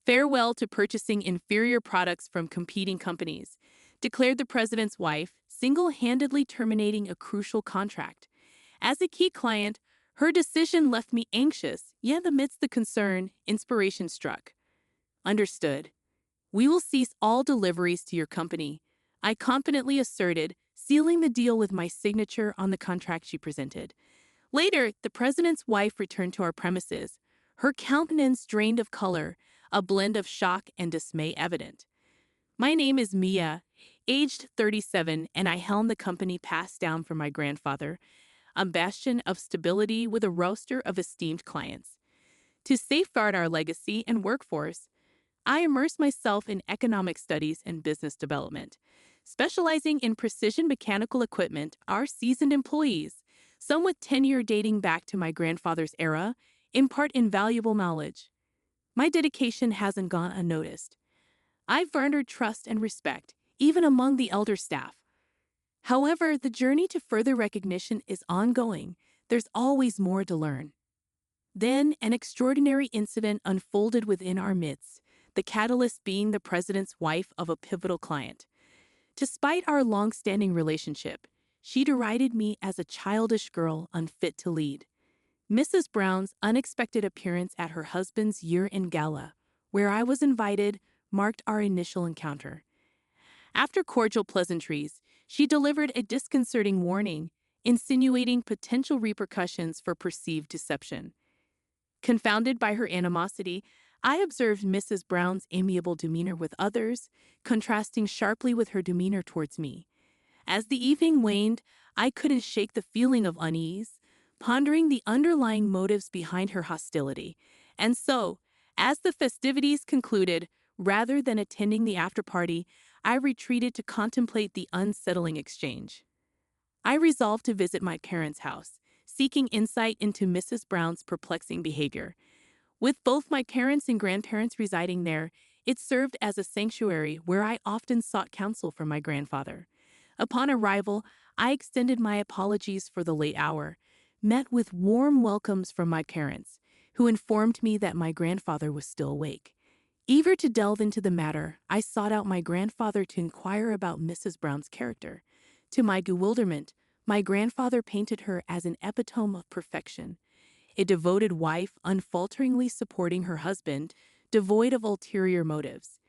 Farewell to purchasing inferior products from competing companies, declared the president's wife, single-handedly terminating a crucial contract. As a key client, her decision left me anxious, yet amidst the concern, inspiration struck. Understood. We will cease all deliveries to your company, I confidently asserted, sealing the deal with my signature on the contract she presented. Later, the president's wife returned to our premises, her countenance drained of color, a blend of shock and dismay evident. My name is Mia, aged 37, and I helm the company passed down from my grandfather, a bastion of stability with a roster of esteemed clients. To safeguard our legacy and workforce, I immerse myself in economic studies and business development. Specializing in precision mechanical equipment, our seasoned employees, some with tenure dating back to my grandfather's era, impart invaluable knowledge. My dedication hasn't gone unnoticed. I've garnered trust and respect, even among the elder staff. However, the journey to further recognition is ongoing. There's always more to learn. Then, an extraordinary incident unfolded within our midst, the catalyst being the president's wife of a pivotal client. Despite our long-standing relationship, she derided me as a childish girl unfit to lead. Mrs. Brown's unexpected appearance at her husband's year-end gala, where I was invited, marked our initial encounter. After cordial pleasantries, she delivered a disconcerting warning, insinuating potential repercussions for perceived deception. Confounded by her animosity, I observed Mrs. Brown's amiable demeanor with others, contrasting sharply with her demeanor towards me. As the evening waned, I couldn't shake the feeling of unease, pondering the underlying motives behind her hostility. And so, as the festivities concluded, rather than attending the after-party, I retreated to contemplate the unsettling exchange. I resolved to visit my parents' house, seeking insight into Mrs. Brown's perplexing behavior. With both my parents and grandparents residing there, it served as a sanctuary where I often sought counsel from my grandfather. Upon arrival, I extended my apologies for the late hour, met with warm welcomes from my parents, who informed me that my grandfather was still awake. Eager to delve into the matter, I sought out my grandfather to inquire about Mrs. Brown's character. To my bewilderment, my grandfather painted her as an epitome of perfection, a devoted wife unfalteringly supporting her husband, devoid of ulterior motives.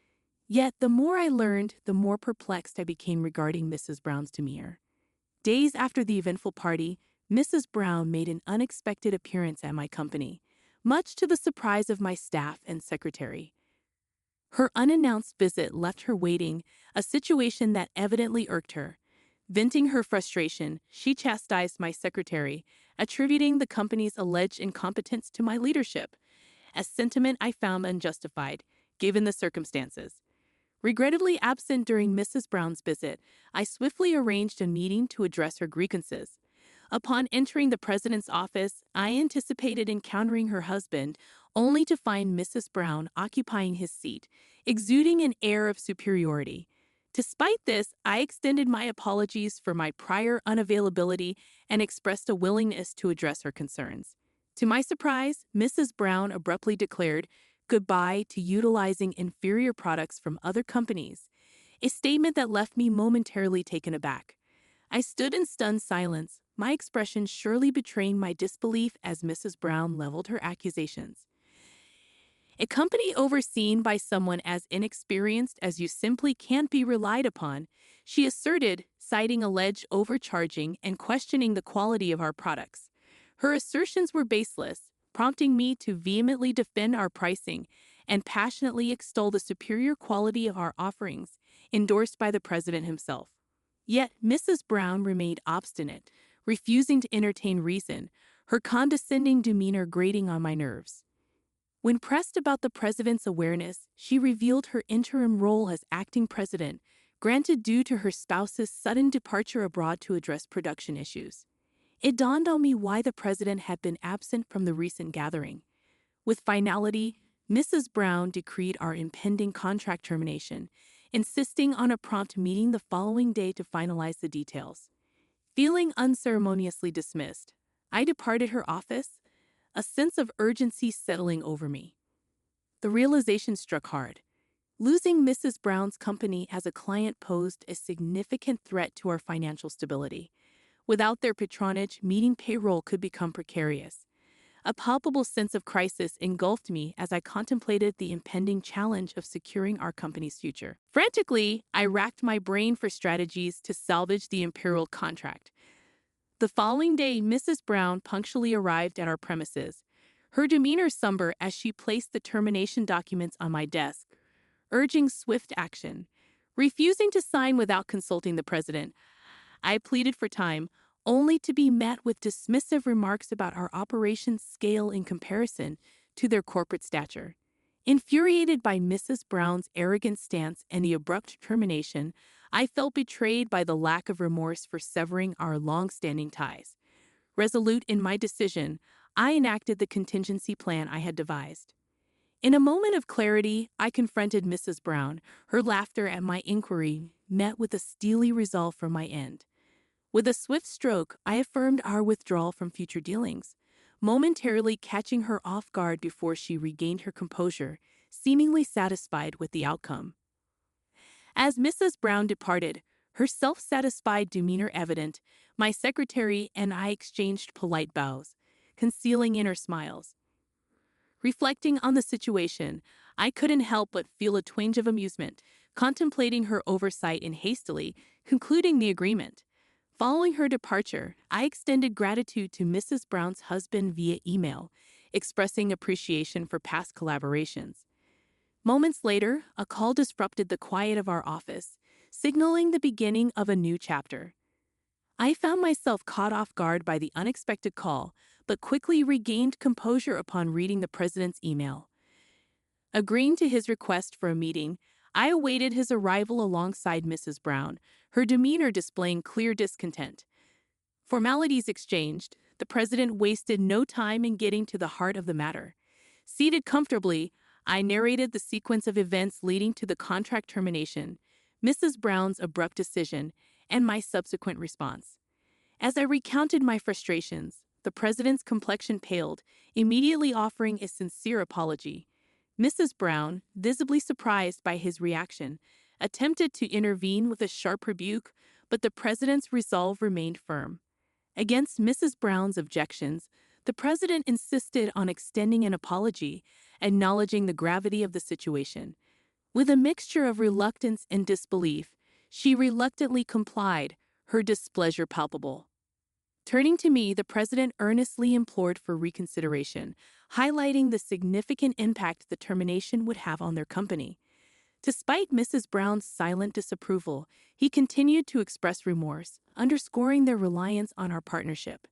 Yet, the more I learned, the more perplexed I became regarding Mrs. Brown's demeanor. Days after the eventful party, Mrs. Brown made an unexpected appearance at my company, much to the surprise of my staff and secretary. Her unannounced visit left her waiting, a situation that evidently irked her. Venting her frustration, she chastised my secretary, attributing the company's alleged incompetence to my leadership, a sentiment I found unjustified, given the circumstances. Regrettably absent during Mrs. Brown's visit, I swiftly arranged a meeting to address her grievances. Upon entering the president's office, I anticipated encountering her husband, only to find Mrs. Brown occupying his seat, exuding an air of superiority. Despite this, I extended my apologies for my prior unavailability and expressed a willingness to address her concerns. To my surprise, Mrs. Brown abruptly declared goodbye to utilizing inferior products from other companies, a statement that left me momentarily taken aback. I stood in stunned silence, my expression surely betraying my disbelief as Mrs. Brown leveled her accusations. A company overseen by someone as inexperienced as you simply can't be relied upon, she asserted, citing alleged overcharging and questioning the quality of our products. Her assertions were baseless, prompting me to vehemently defend our pricing and passionately extol the superior quality of our offerings, endorsed by the president himself. Yet Mrs. Brown remained obstinate, refusing to entertain reason, her condescending demeanor grating on my nerves. When pressed about the president's awareness, she revealed her interim role as acting president, granted due to her spouse's sudden departure abroad to address production issues. It dawned on me why the president had been absent from the recent gathering. With finality, Mrs. Brown decreed our impending contract termination, insisting on a prompt meeting the following day to finalize the details. Feeling unceremoniously dismissed, I departed her office, a sense of urgency settling over me. the realization struck hard. Losing Mrs. Brown's company as a client posed a significant threat to our financial stability. Without their patronage, meeting payroll could become precarious. A palpable sense of crisis engulfed me as I contemplated the impending challenge of securing our company's future. Frantically, I racked my brain for strategies to salvage the Imperial contract. The following day, Mrs. Brown punctually arrived at our premises, her demeanor somber as she placed the termination documents on my desk, urging swift action. Refusing to sign without consulting the president, I pleaded for time, only to be met with dismissive remarks about our operations' scale in comparison to their corporate stature. Infuriated by Mrs. Brown's arrogant stance and the abrupt termination, I felt betrayed by the lack of remorse for severing our long-standing ties. Resolute in my decision, I enacted the contingency plan I had devised. In a moment of clarity, I confronted Mrs. Brown. Her laughter at my inquiry met with a steely resolve from my end. With a swift stroke, I affirmed our withdrawal from future dealings, momentarily catching her off guard before she regained her composure, seemingly satisfied with the outcome. As Mrs. Brown departed, her self-satisfied demeanor evident, my secretary and I exchanged polite bows, concealing inner smiles. Reflecting on the situation, I couldn't help but feel a twinge of amusement, contemplating her oversight and hastily concluding the agreement. Following her departure, I extended gratitude to Mrs. Brown's husband via email, expressing appreciation for past collaborations. Moments later, a call disrupted the quiet of our office, signaling the beginning of a new chapter. I found myself caught off guard by the unexpected call, but quickly regained composure upon reading the president's email. Agreeing to his request for a meeting, I awaited his arrival alongside Mrs. Brown, her demeanor displaying clear discontent. Formalities exchanged, the president wasted no time in getting to the heart of the matter. Seated comfortably, I narrated the sequence of events leading to the contract termination, Mrs. Brown's abrupt decision, and my subsequent response. As I recounted my frustrations, the president's complexion paled, immediately offering a sincere apology. Mrs. Brown, visibly surprised by his reaction, attempted to intervene with a sharp rebuke, but the president's resolve remained firm. Against Mrs. Brown's objections, the president insisted on extending an apology, acknowledging the gravity of the situation. With a mixture of reluctance and disbelief, she reluctantly complied, her displeasure palpable. Turning to me, the president earnestly implored for reconsideration, highlighting the significant impact the termination would have on their company. Despite Mrs. Brown's silent disapproval, he continued to express remorse, underscoring their reliance on our partnership.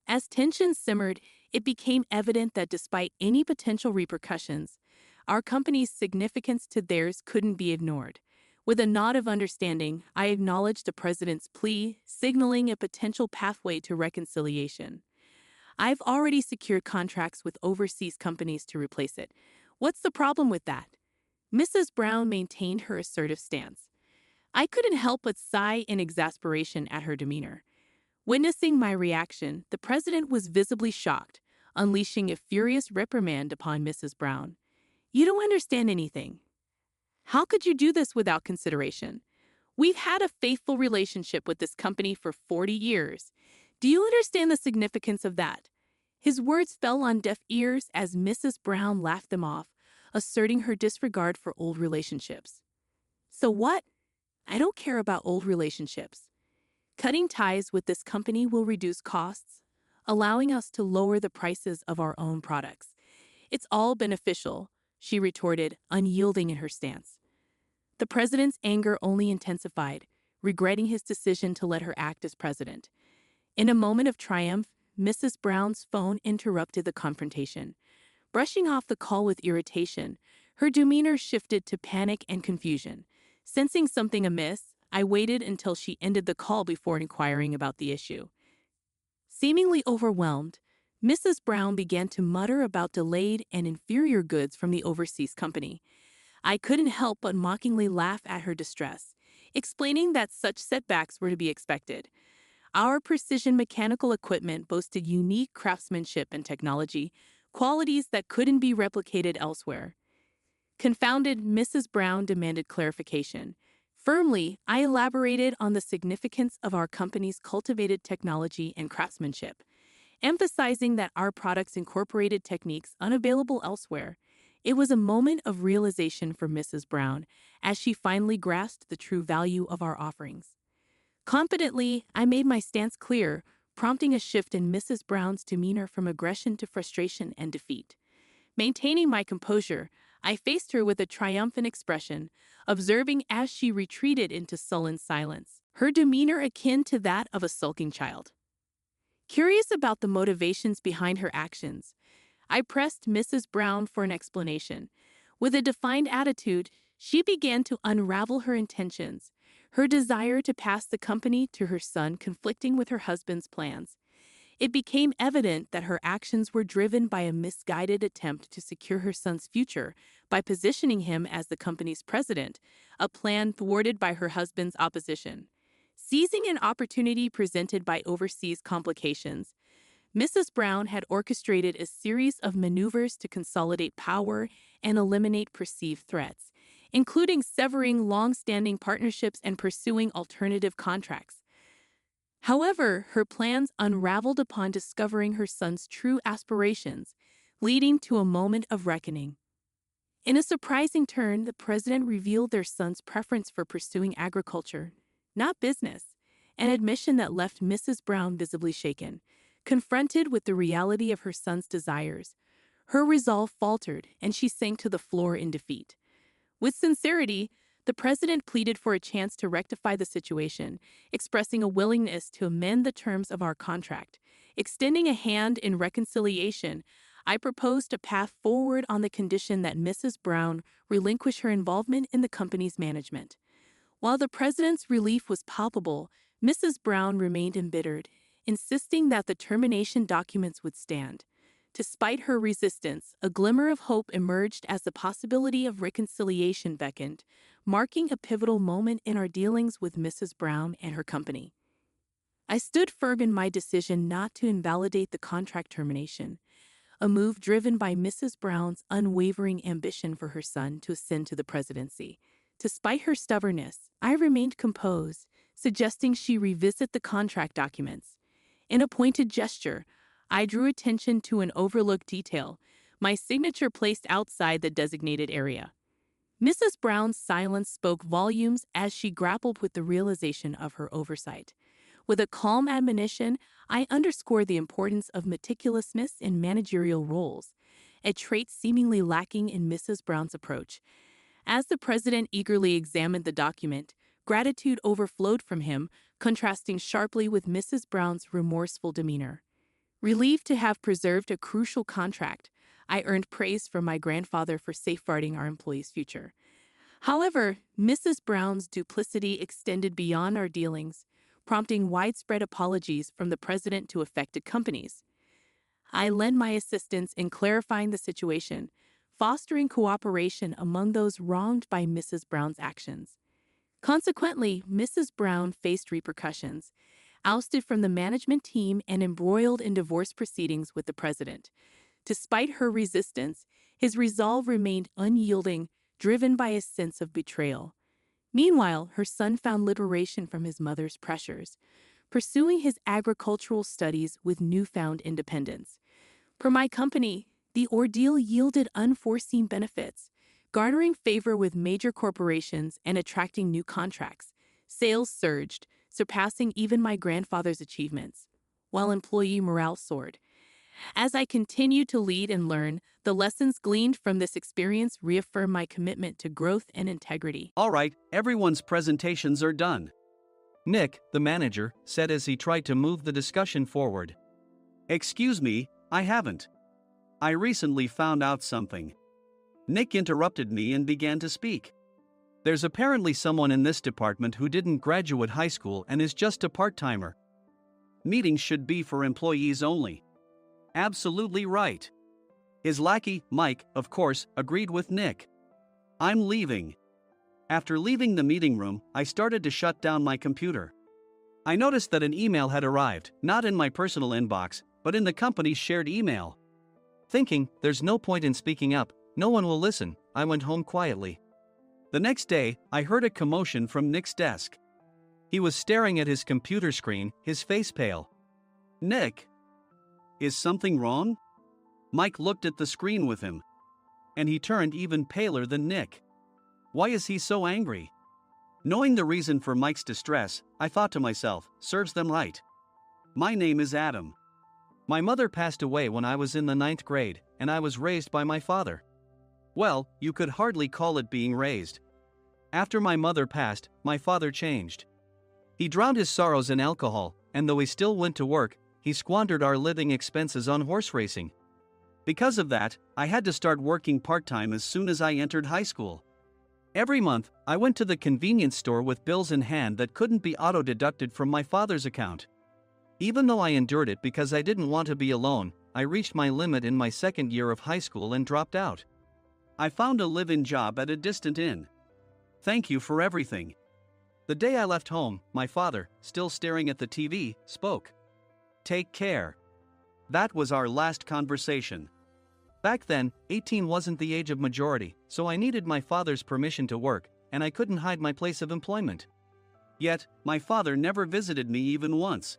As tensions simmered, it became evident that despite any potential repercussions, our company's significance to theirs couldn't be ignored. With a nod of understanding, I acknowledged the president's plea, signaling a potential pathway to reconciliation. I've already secured contracts with overseas companies to replace it. What's the problem with that? Mrs. Brown maintained her assertive stance. I couldn't help but sigh in exasperation at her demeanor. Witnessing my reaction, the president was visibly shocked, unleashing a furious reprimand upon Mrs. Brown. "You don't understand anything. How could you do this without consideration? We've had a faithful relationship with this company for 40 years. Do you understand the significance of that?" His words fell on deaf ears as Mrs. Brown laughed them off, asserting her disregard for old relationships. "So what? I don't care about old relationships. Cutting ties with this company will reduce costs, allowing us to lower the prices of our own products. It's all beneficial," she retorted, unyielding in her stance. The president's anger only intensified, regretting his decision to let her act as president. In a moment of triumph, Mrs. Brown's phone interrupted the confrontation. Brushing off the call with irritation, her demeanor shifted to panic and confusion. Sensing something amiss, I waited until she ended the call before inquiring about the issue. Seemingly overwhelmed, Mrs. Brown began to mutter about delayed and inferior goods from the overseas company. I couldn't help but mockingly laugh at her distress, explaining that such setbacks were to be expected. Our precision mechanical equipment boasted unique craftsmanship and technology, qualities that couldn't be replicated elsewhere. Confounded, Mrs. Brown demanded clarification. Firmly, I elaborated on the significance of our company's cultivated technology and craftsmanship, emphasizing that our products incorporated techniques unavailable elsewhere. It was a moment of realization for Mrs. Brown as she finally grasped the true value of our offerings. Confidently, I made my stance clear, prompting a shift in Mrs. Brown's demeanor from aggression to frustration and defeat. Maintaining my composure, I faced her with a triumphant expression, observing as she retreated into sullen silence, her demeanor akin to that of a sulking child. Curious about the motivations behind her actions, I pressed Mrs. Brown for an explanation. With a defined attitude, she began to unravel her intentions, her desire to pass the company to her son conflicting with her husband's plans. It became evident that her actions were driven by a misguided attempt to secure her son's future by positioning him as the company's president, a plan thwarted by her husband's opposition. Seizing an opportunity presented by overseas complications, Mrs. Brown had orchestrated a series of maneuvers to consolidate power and eliminate perceived threats, including severing long-standing partnerships and pursuing alternative contracts. However, her plans unraveled upon discovering her son's true aspirations, leading to a moment of reckoning. In a surprising turn, the president revealed their son's preference for pursuing agriculture, not business, an admission that left Mrs. Brown visibly shaken. Confronted with the reality of her son's desires, her resolve faltered and she sank to the floor in defeat. With sincerity, the president pleaded for a chance to rectify the situation, expressing a willingness to amend the terms of our contract. Extending a hand in reconciliation, I proposed a path forward on the condition that Mrs. Brown relinquish her involvement in the company's management. While the president's relief was palpable, Mrs. Brown remained embittered, insisting that the termination documents would stand. Despite her resistance, a glimmer of hope emerged as the possibility of reconciliation beckoned, marking a pivotal moment in our dealings with Mrs. Brown and her company. I stood firm in my decision not to invalidate the contract termination, a move driven by Mrs. Brown's unwavering ambition for her son to ascend to the presidency. Despite her stubbornness, I remained composed, suggesting she revisit the contract documents. In a pointed gesture, I drew attention to an overlooked detail, my signature placed outside the designated area. Mrs. Brown's silence spoke volumes as she grappled with the realization of her oversight. With a calm admonition, I underscored the importance of meticulousness in managerial roles, a trait seemingly lacking in Mrs. Brown's approach. As the president eagerly examined the document, gratitude overflowed from him, contrasting sharply with Mrs. Brown's remorseful demeanor. Relieved to have preserved a crucial contract, I earned praise from my grandfather for safeguarding our employees' future. However, Mrs. Brown's duplicity extended beyond our dealings, prompting widespread apologies from the president to affected companies. I lent my assistance in clarifying the situation, fostering cooperation among those wronged by Mrs. Brown's actions. Consequently, Mrs. Brown faced repercussions, ousted from the management team and embroiled in divorce proceedings with the president. Despite her resistance, his resolve remained unyielding, driven by a sense of betrayal. Meanwhile, her son found liberation from his mother's pressures, pursuing his agricultural studies with newfound independence. For my company, the ordeal yielded unforeseen benefits, garnering favor with major corporations and attracting new contracts. Sales surged, surpassing even my grandfather's achievements, while employee morale soared. As I continued to lead and learn, the lessons gleaned from this experience reaffirmed my commitment to growth and integrity. All right, everyone's presentations are done. Nick, the manager, said as he tried to move the discussion forward. Excuse me, I haven't. I recently found out something. Nick interrupted me and began to speak. There's apparently someone in this department who didn't graduate high school and is just a part-timer. Meetings should be for employees only. Absolutely right. His lackey, Mike, of course, agreed with Nick. I'm leaving. After leaving the meeting room, I started to shut down my computer. I noticed that an email had arrived, not in my personal inbox, but in the company's shared email. Thinking, there's no point in speaking up, no one will listen, I went home quietly. The next day, I heard a commotion from Nick's desk. He was staring at his computer screen, his face pale. Nick! Is something wrong? Mike looked at the screen with him. And he turned even paler than Nick. Why is he so angry? Knowing the reason for Mike's distress, I thought to myself, serves them right. My name is Adam. My mother passed away when I was in the 9th grade, and I was raised by my father. Well, you could hardly call it being raised. After my mother passed, my father changed. He drowned his sorrows in alcohol, and though he still went to work, he squandered our living expenses on horse racing. Because of that, I had to start working part-time as soon as I entered high school. Every month, I went to the convenience store with bills in hand that couldn't be auto-deducted from my father's account. Even though I endured it because I didn't want to be alone, I reached my limit in my second year of high school and dropped out. I found a live-in job at a distant inn. Thank you for everything. The day I left home, my father, still staring at the TV, spoke. Take care. That was our last conversation. Back then, 18 wasn't the age of majority, so I needed my father's permission to work, and I couldn't hide my place of employment. Yet, my father never visited me even once.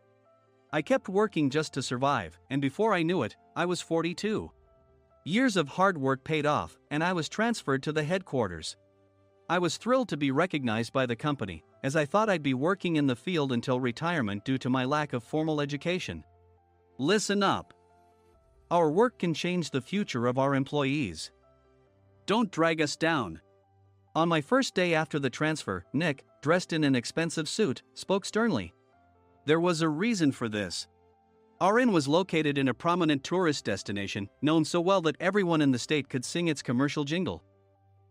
I kept working just to survive, and before I knew it, I was 42. Years of hard work paid off, and I was transferred to the headquarters. I was thrilled to be recognized by the company, as I thought I'd be working in the field until retirement due to my lack of formal education. Listen up. Our work can change the future of our employees. Don't drag us down. On my first day after the transfer, Nick, dressed in an expensive suit, spoke sternly. There was a reason for this. Our inn was located in a prominent tourist destination, known so well that everyone in the state could sing its commercial jingle.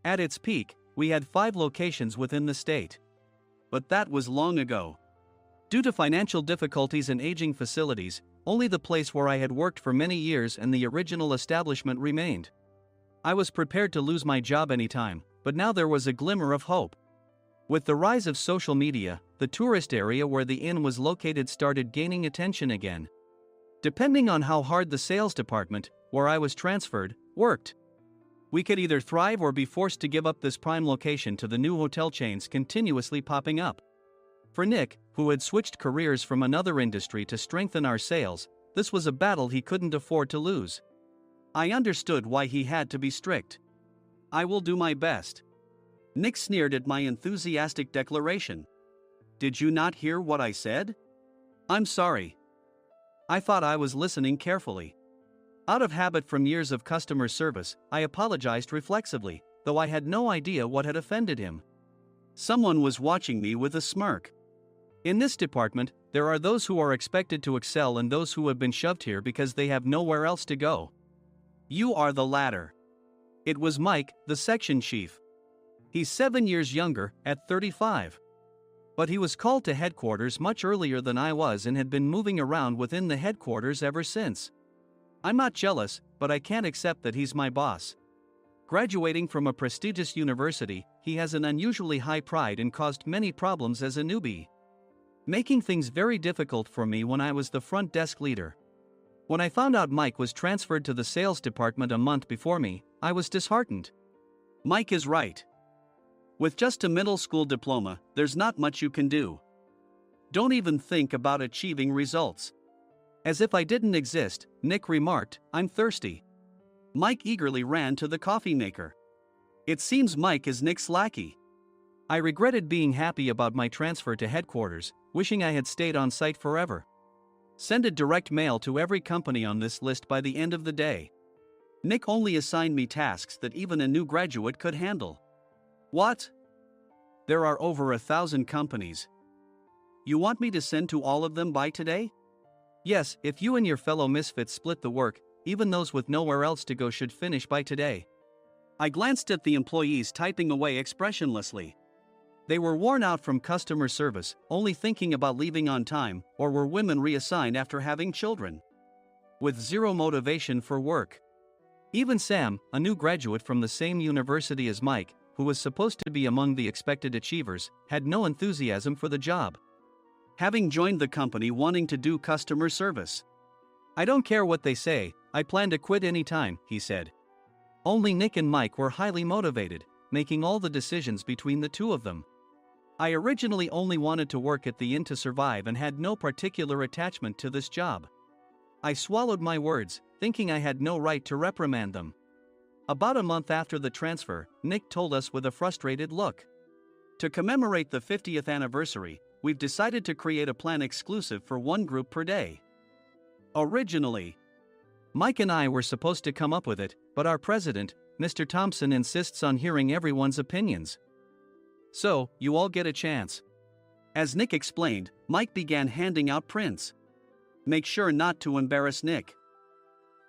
At its peak, we had 5 locations within the state. But that was long ago. Due to financial difficulties and aging facilities, only the place where I had worked for many years and the original establishment remained. I was prepared to lose my job anytime, but now there was a glimmer of hope. With the rise of social media, the tourist area where the inn was located started gaining attention again. Depending on how hard the sales department, where I was transferred, worked, we could either thrive or be forced to give up this prime location to the new hotel chains continuously popping up. For Nick, who had switched careers from another industry to strengthen our sales, this was a battle he couldn't afford to lose. I understood why he had to be strict. I will do my best. Nick sneered at my enthusiastic declaration. Did you not hear what I said? I'm sorry. I thought I was listening carefully. Out of habit from years of customer service, I apologized reflexively, though I had no idea what had offended him. Someone was watching me with a smirk. In this department, there are those who are expected to excel and those who have been shoved here because they have nowhere else to go. You are the latter. It was Mike, the section chief. He's 7 years younger, at 35. But he was called to headquarters much earlier than I was and had been moving around within the headquarters ever since. I'm not jealous, but I can't accept that he's my boss. Graduating from a prestigious university, he has an unusually high pride and caused many problems as a newbie, making things very difficult for me when I was the front desk leader. When I found out Mike was transferred to the sales department a month before me, I was disheartened. Mike is right. With just a middle school diploma, there's not much you can do. Don't even think about achieving results. As if I didn't exist, Nick remarked, I'm thirsty. Mike eagerly ran to the coffee maker. It seems Mike is Nick's lackey. I regretted being happy about my transfer to headquarters, wishing I had stayed on site forever. Send a direct mail to every company on this list by the end of the day. Nick only assigned me tasks that even a new graduate could handle. What? There are over 1,000 companies. You want me to send to all of them by today? Yes, if you and your fellow misfits split the work, even those with nowhere else to go should finish by today. I glanced at the employees typing away expressionlessly. They were worn out from customer service, only thinking about leaving on time, or were women reassigned after having children, with zero motivation for work. Even Sam, a new graduate from the same university as Mike, who was supposed to be among the expected achievers, had no enthusiasm for the job, having joined the company wanting to do customer service. I don't care what they say, I plan to quit any time, he said. Only Nick and Mike were highly motivated, making all the decisions between the two of them. I originally only wanted to work at the inn to survive and had no particular attachment to this job. I swallowed my words, thinking I had no right to reprimand them. About a month after the transfer, Nick told us with a frustrated look. To commemorate the 50th anniversary, we've decided to create a plan exclusive for one group per day. Originally, Mike and I were supposed to come up with it, but our president, Mr. Thompson, insists on hearing everyone's opinions. So, you all get a chance. As Nick explained, Mike began handing out prints. Make sure not to embarrass Nick.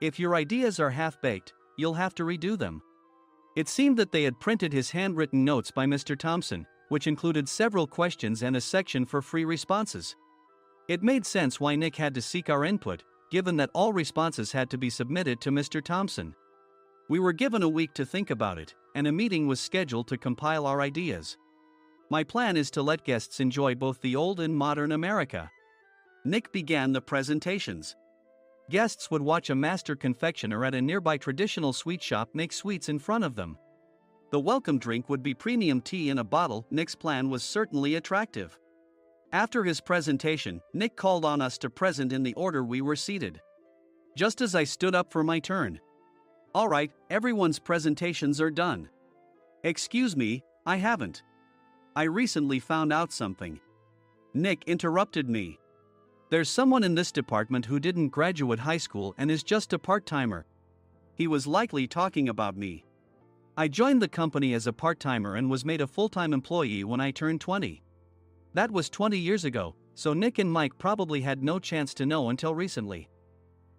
If your ideas are half-baked, you'll have to redo them. It seemed that they had printed his handwritten notes by Mr. Thompson, which included several questions and a section for free responses. It made sense why Nick had to seek our input, given that all responses had to be submitted to Mr. Thompson. We were given a week to think about it, and a meeting was scheduled to compile our ideas. My plan is to let guests enjoy both the old and modern America. Nick began the presentations. Guests would watch a master confectioner at a nearby traditional sweet shop make sweets in front of them. The welcome drink would be premium tea in a bottle. Nick's plan was certainly attractive. After his presentation, Nick called on us to present in the order we were seated. Just as I stood up for my turn. All right, everyone's presentations are done. Excuse me, I haven't. I recently found out something. Nick interrupted me. There's someone in this department who didn't graduate high school and is just a part-timer. He was likely talking about me. I joined the company as a part-timer and was made a full-time employee when I turned 20. That was 20 years ago, so Nick and Mike probably had no chance to know until recently.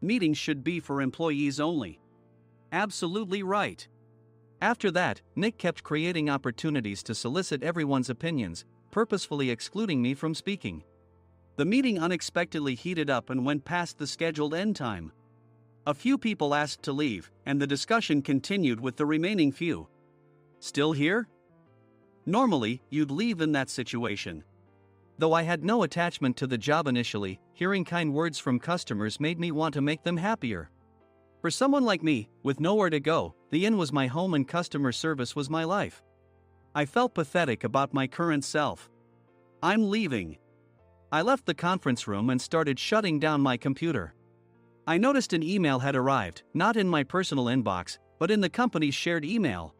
Meetings should be for employees only. Absolutely right. After that, Nick kept creating opportunities to solicit everyone's opinions, purposefully excluding me from speaking. The meeting unexpectedly heated up and went past the scheduled end time. A few people asked to leave, and the discussion continued with the remaining few. Still here? Normally, you'd leave in that situation. Though I had no attachment to the job initially, hearing kind words from customers made me want to make them happier. For someone like me, with nowhere to go, the inn was my home and customer service was my life. I felt pathetic about my current self. I'm leaving. I left the conference room and started shutting down my computer. I noticed an email had arrived, not in my personal inbox, but in the company's shared email.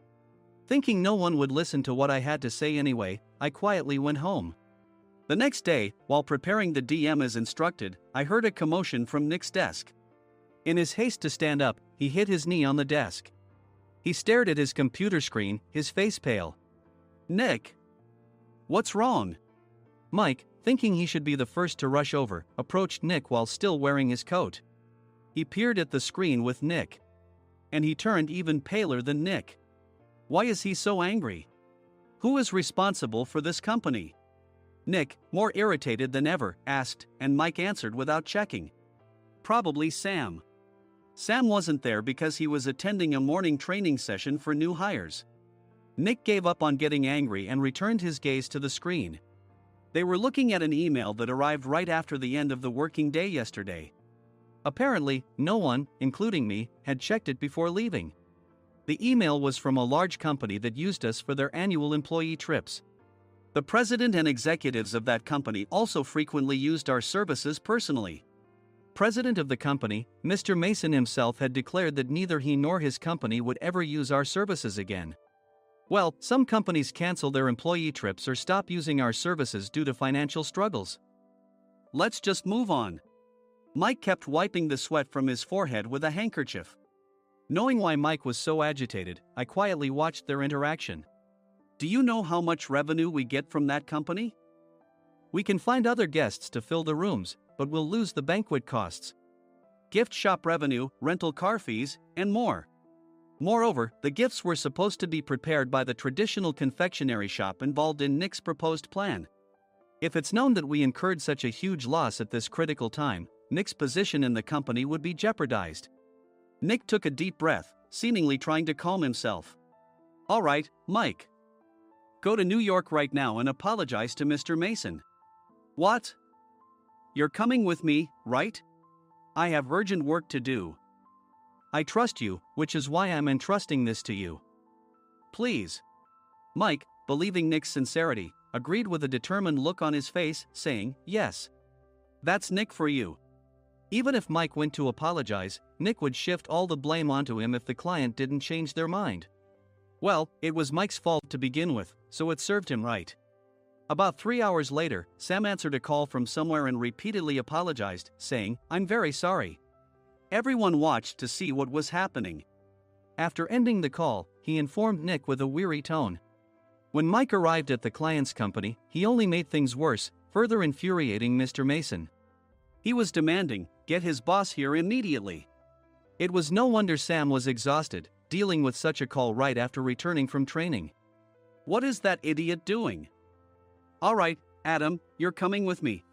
Thinking no one would listen to what I had to say anyway, I quietly went home. The next day, while preparing the DM as instructed, I heard a commotion from Nick's desk. In his haste to stand up, he hit his knee on the desk. He stared at his computer screen, his face pale. Nick! What's wrong? Mike, thinking he should be the first to rush over, approached Nick while still wearing his coat. He peered at the screen with Nick. And he turned even paler than Nick. Why is he so angry? Who is responsible for this company? Nick, more irritated than ever, asked, and Mike answered without checking. Probably Sam. Sam wasn't there because he was attending a morning training session for new hires. Nick gave up on getting angry and returned his gaze to the screen. They were looking at an email that arrived right after the end of the working day yesterday. Apparently, no one, including me, had checked it before leaving. The email was from a large company that used us for their annual employee trips. The president and executives of that company also frequently used our services personally. President of the company, Mr. Mason himself, had declared that neither he nor his company would ever use our services again. Well, some companies cancel their employee trips or stop using our services due to financial struggles. Let's just move on. Mike kept wiping the sweat from his forehead with a handkerchief. Knowing why Mike was so agitated, I quietly watched their interaction. Do you know how much revenue we get from that company? We can find other guests to fill the rooms, but we'll lose the banquet costs, gift shop revenue, rental car fees, and more. Moreover, the gifts were supposed to be prepared by the traditional confectionery shop involved in Nick's proposed plan. If it's known that we incurred such a huge loss at this critical time, Nick's position in the company would be jeopardized. Nick took a deep breath, seemingly trying to calm himself. All right, Mike. Go to New York right now and apologize to Mr. Mason. What? You're coming with me, right? I have urgent work to do. I trust you, which is why I'm entrusting this to you. Please. Mike, believing Nick's sincerity, agreed with a determined look on his face, saying, yes. That's Nick for you. Even if Mike went to apologize, Nick would shift all the blame onto him if the client didn't change their mind. Well, it was Mike's fault to begin with, so it served him right. About 3 hours later, Sam answered a call from somewhere and repeatedly apologized, saying, I'm very sorry. Everyone watched to see what was happening. After ending the call, he informed Nick with a weary tone. When Mike arrived at the client's company, he only made things worse, further infuriating Mr. Mason. He was demanding, get his boss here immediately. It was no wonder Sam was exhausted, dealing with such a call right after returning from training. What is that idiot doing? All right, Adam, you're coming with me.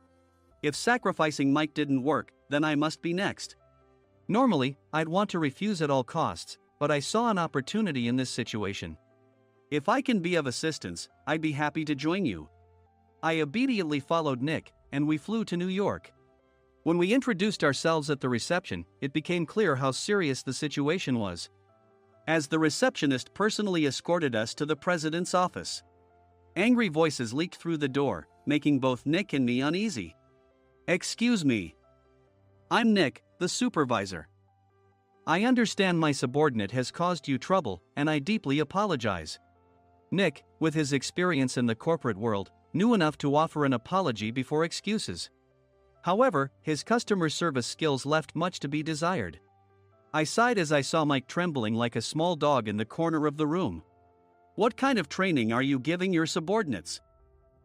If sacrificing Mike didn't work, then I must be next. Normally, I'd want to refuse at all costs, but I saw an opportunity in this situation. If I can be of assistance, I'd be happy to join you. I obediently followed Nick, and we flew to New York. When we introduced ourselves at the reception, it became clear how serious the situation was, as the receptionist personally escorted us to the president's office. Angry voices leaked through the door, making both Nick and me uneasy. Excuse me. I'm Nick, the supervisor. I understand my subordinate has caused you trouble, and I deeply apologize. Nick, with his experience in the corporate world, knew enough to offer an apology before excuses. However, his customer service skills left much to be desired. I sighed as I saw Mike trembling like a small dog in the corner of the room. What kind of training are you giving your subordinates?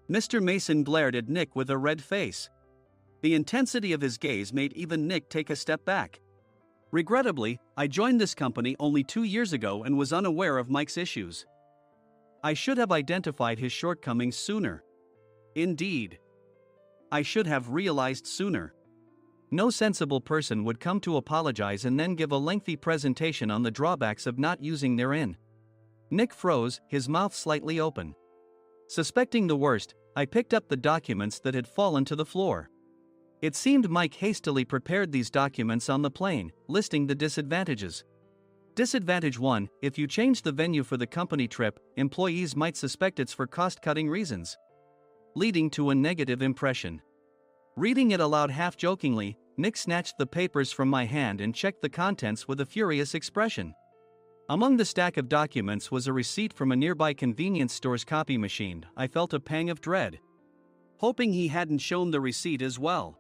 Mr. Mason glared at Nick with a red face. The intensity of his gaze made even Nick take a step back. Regrettably, I joined this company only 2 years ago and was unaware of Mike's issues. I should have identified his shortcomings sooner. Indeed. I should have realized sooner. No sensible person would come to apologize and then give a lengthy presentation on the drawbacks of not using their in. Nick froze, his mouth slightly open. Suspecting the worst, I picked up the documents that had fallen to the floor. It seemed Mike hastily prepared these documents on the plane, listing the disadvantages. Disadvantage 1: if you change the venue for the company trip, employees might suspect it's for cost-cutting reasons, leading to a negative impression. Reading it aloud half-jokingly, Nick snatched the papers from my hand and checked the contents with a furious expression. Among the stack of documents was a receipt from a nearby convenience store's copy machine. I felt a pang of dread, hoping he hadn't shown the receipt as well.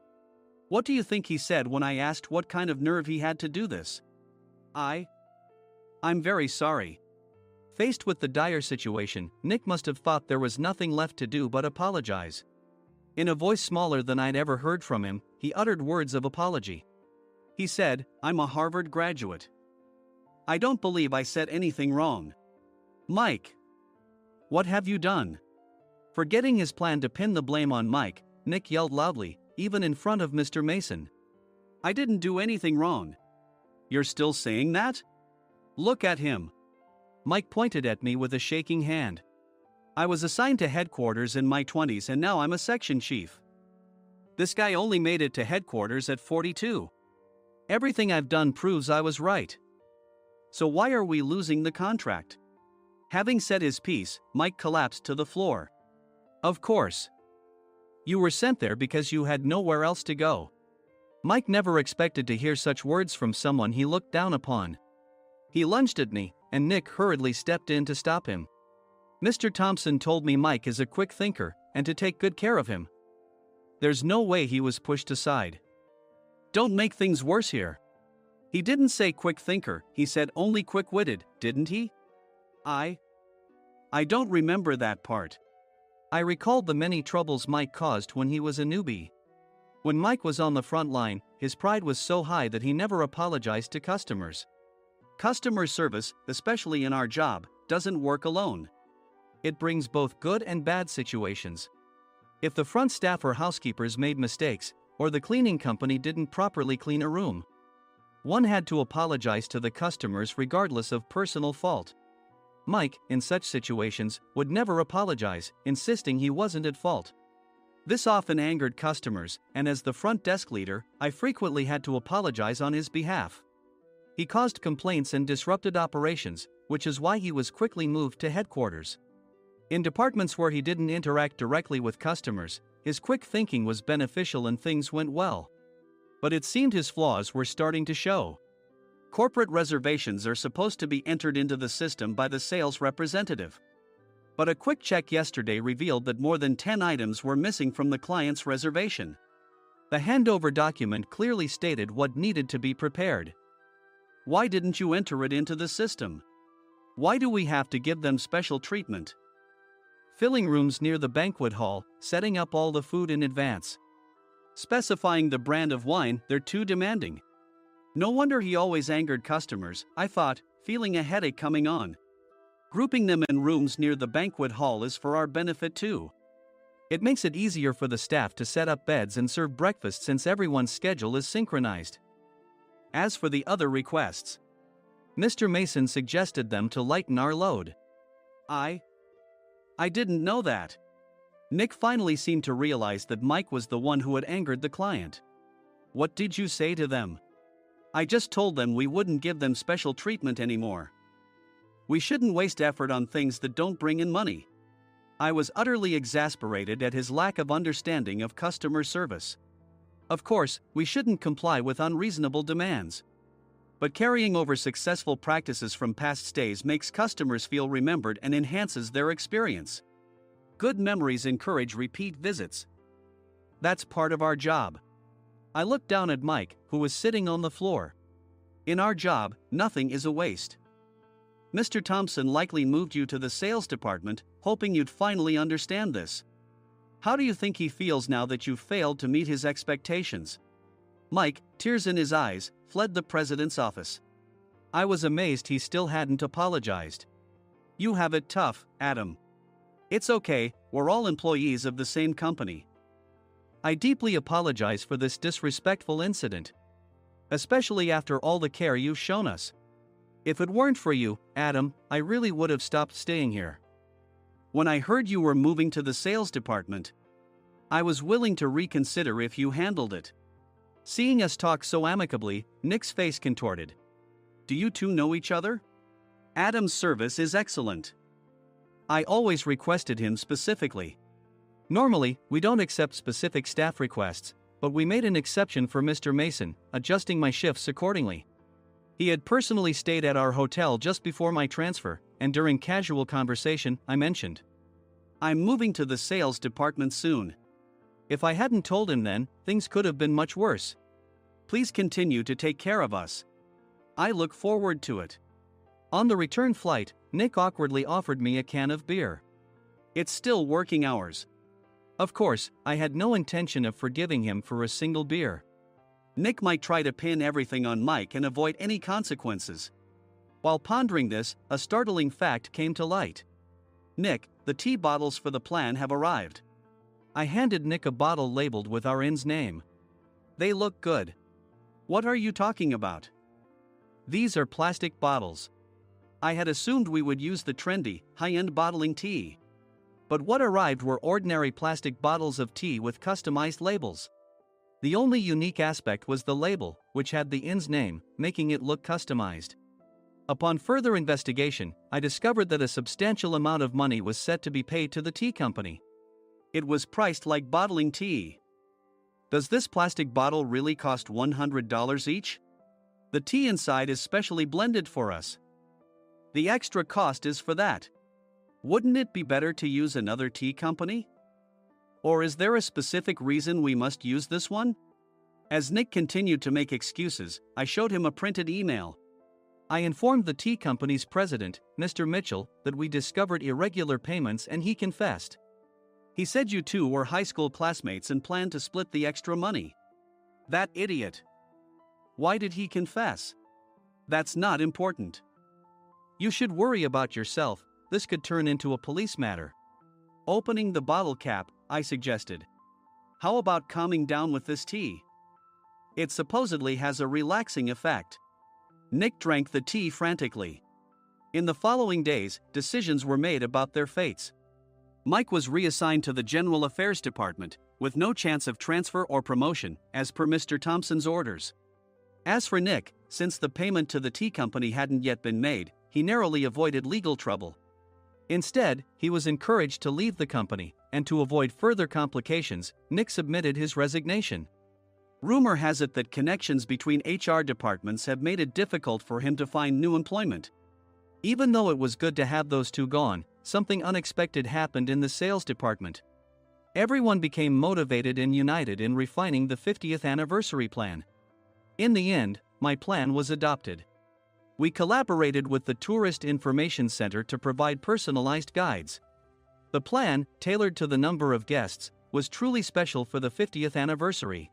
What do you think he said when I asked what kind of nerve he had to do this? I'm very sorry. Faced with the dire situation, Nick must have thought there was nothing left to do but apologize. In a voice smaller than I'd ever heard from him, he uttered words of apology. He said, I'm a Harvard graduate. I don't believe I said anything wrong. Mike, what have you done? Forgetting his plan to pin the blame on Mike, Nick yelled loudly, even in front of Mr. Mason. I didn't do anything wrong. You're still saying that? Look at him. Mike pointed at me with a shaking hand. I was assigned to headquarters in my 20s and now I'm a section chief. This guy only made it to headquarters at 42. Everything I've done proves I was right. So why are we losing the contract? Having said his piece, Mike collapsed to the floor. Of course. You were sent there because you had nowhere else to go. Mike never expected to hear such words from someone he looked down upon. He lunged at me, and Nick hurriedly stepped in to stop him. Mr. Thompson told me Mike is a quick thinker, and to take good care of him. There's no way he was pushed aside. Don't make things worse here. He didn't say quick thinker, he said only quick-witted, didn't he? I don't remember that part. I recalled the many troubles Mike caused when he was a newbie. When Mike was on the front line, his pride was so high that he never apologized to customers. Customer service, especially in our job, doesn't work alone. It brings both good and bad situations. If the front staff or housekeepers made mistakes, or the cleaning company didn't properly clean a room, one had to apologize to the customers regardless of personal fault. Mike, in such situations, would never apologize, insisting he wasn't at fault. This often angered customers, and as the front desk leader, I frequently had to apologize on his behalf. He caused complaints and disrupted operations, which is why he was quickly moved to headquarters. In departments where he didn't interact directly with customers, his quick thinking was beneficial and things went well. But it seemed his flaws were starting to show. Corporate reservations are supposed to be entered into the system by the sales representative. But a quick check yesterday revealed that more than 10 items were missing from the client's reservation. The handover document clearly stated what needed to be prepared. Why didn't you enter it into the system? Why do we have to give them special treatment? Filling rooms near the banquet hall, setting up all the food in advance. Specifying the brand of wine, they're too demanding. No wonder he always angered customers, I thought, feeling a headache coming on. Grouping them in rooms near the banquet hall is for our benefit too. It makes it easier for the staff to set up beds and serve breakfast since everyone's schedule is synchronized. As for the other requests, Mr. Mason suggested them to lighten our load. I didn't know that. Nick finally seemed to realize that Mike was the one who had angered the client. What did you say to them? I just told them we wouldn't give them special treatment anymore. We shouldn't waste effort on things that don't bring in money. I was utterly exasperated at his lack of understanding of customer service. Of course, we shouldn't comply with unreasonable demands. But carrying over successful practices from past stays makes customers feel remembered and enhances their experience. Good memories encourage repeat visits. That's part of our job. I looked down at Mike, who was sitting on the floor. In our job, nothing is a waste. Mr. Thompson likely moved you to the sales department, hoping you'd finally understand this. How do you think he feels now that you've failed to meet his expectations? Mike, tears in his eyes, fled the president's office. I was amazed he still hadn't apologized. You have it tough, Adam. It's okay, we're all employees of the same company. I deeply apologize for this disrespectful incident. Especially after all the care you've shown us. If it weren't for you, Adam, I really would have stopped staying here. When I heard you were moving to the sales department, I was willing to reconsider if you handled it. Seeing us talk so amicably, Nick's face contorted. Do you two know each other? Adam's service is excellent. I always requested him specifically. Normally, we don't accept specific staff requests, but we made an exception for Mr. Mason, adjusting my shifts accordingly. He had personally stayed at our hotel just before my transfer, and during casual conversation, I mentioned, I'm moving to the sales department soon. If I hadn't told him then, things could have been much worse. Please continue to take care of us. I look forward to it. On the return flight, Nick awkwardly offered me a can of beer. It's still working hours. Of course, I had no intention of forgiving him for a single beer. Nick might try to pin everything on Mike and avoid any consequences. While pondering this, a startling fact came to light. Nick, the tea bottles for the plan have arrived. I handed Nick a bottle labeled with our inn's name. They look good. What are you talking about? These are plastic bottles. I had assumed we would use the trendy, high-end bottling tea. But what arrived were ordinary plastic bottles of tea with customized labels. The only unique aspect was the label, which had the inn's name, making it look customized. Upon further investigation, I discovered that a substantial amount of money was set to be paid to the tea company. It was priced like bottling tea. Does this plastic bottle really cost $100 each? The tea inside is specially blended for us. The extra cost is for that. Wouldn't it be better to use another tea company? Or is there a specific reason we must use this one? As Nick continued to make excuses, I showed him a printed email. I informed the tea company's president, Mr. Mitchell, that we discovered irregular payments and he confessed. He said you two were high school classmates and planned to split the extra money. That idiot. Why did he confess? That's not important. You should worry about yourself, this could turn into a police matter. Opening the bottle cap, I suggested. How about calming down with this tea? It supposedly has a relaxing effect. Nick drank the tea frantically. In the following days, decisions were made about their fates. Mike was reassigned to the General Affairs Department, with no chance of transfer or promotion, as per Mr. Thompson's orders. As for Nick, since the payment to the tea company hadn't yet been made, he narrowly avoided legal trouble. Instead, he was encouraged to leave the company, and to avoid further complications, Nick submitted his resignation. Rumor has it that connections between HR departments have made it difficult for him to find new employment. Even though it was good to have those two gone, something unexpected happened in the sales department. Everyone became motivated and united in refining the 50th anniversary plan. In the end, my plan was adopted. We collaborated with the Tourist Information Center to provide personalized guides. The plan, tailored to the number of guests, was truly special for the 50th anniversary.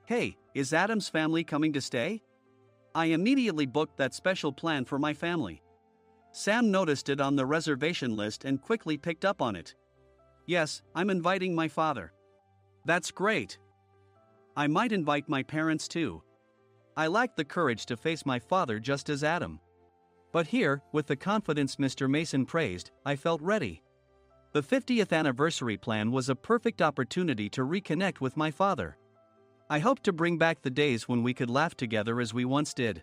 Hey, is Adam's family coming to stay? I immediately booked that special plan for my family. Sam noticed it on the reservation list and quickly picked up on it. Yes, I'm inviting my father. That's great. I might invite my parents too. I lacked the courage to face my father just as Adam. But here, with the confidence Mr. Mason praised, I felt ready. The 50th anniversary plan was a perfect opportunity to reconnect with my father. I hoped to bring back the days when we could laugh together as we once did.